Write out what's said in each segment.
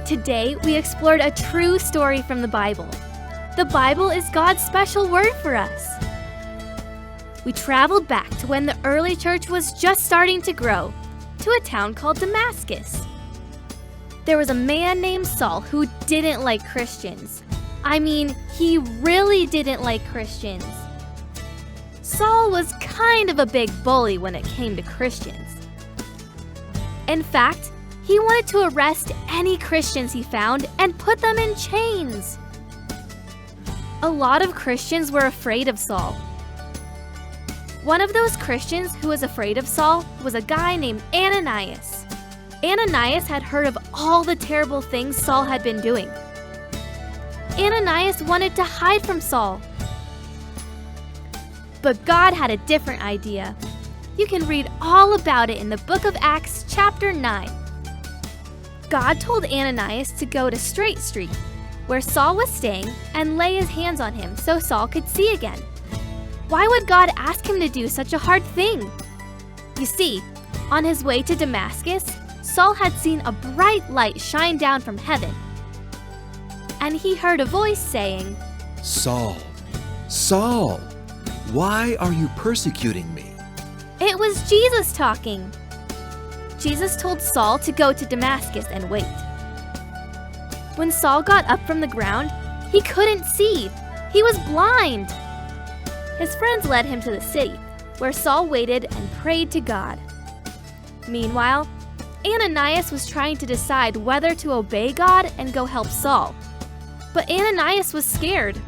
Today, we explored a true story from the Bible. The Bible is God's special word for us. We traveled back to when the early church was just starting to grow, to a town called Damascus. There was a man named Saul who didn't like Christians. I mean, he really didn't like Christians. Saul was kind of a big bully when it came to Christians. In fact, he wanted to arrest any Christians he found and put them in chains. A lot of Christians were afraid of Saul. One of those Christians who was afraid of Saul was a guy named Ananias. Ananias had heard of all the terrible things Saul had been doing. Ananias wanted to hide from Saul. But God had a different idea. You can read all about it in the book of Acts, chapter 9. God told Ananias to go to Straight Street, where Saul was staying, and lay his hands on him so Saul could see again. Why would God ask him to do such a hard thing? You see, on his way to Damascus, Saul had seen a bright light shine down from heaven. And he heard a voice saying, "Saul, Saul, why are you persecuting me?" It was Jesus talking. Jesus told Saul to go to Damascus and wait. When Saul got up from the ground, he couldn't see. He was blind. His friends led him to the city, where Saul waited and prayed to God. Meanwhile, Ananias was trying to decide whether to obey God and go help Saul. But Ananias was scared.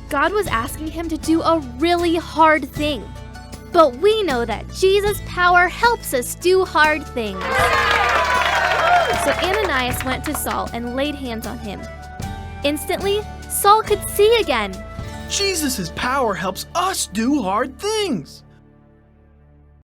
God was asking him to do a really hard thing. But we know that Jesus' power helps us do hard things. So Ananias went to Saul and laid hands on him. Instantly, Saul could see again. Jesus' power helps us do hard things.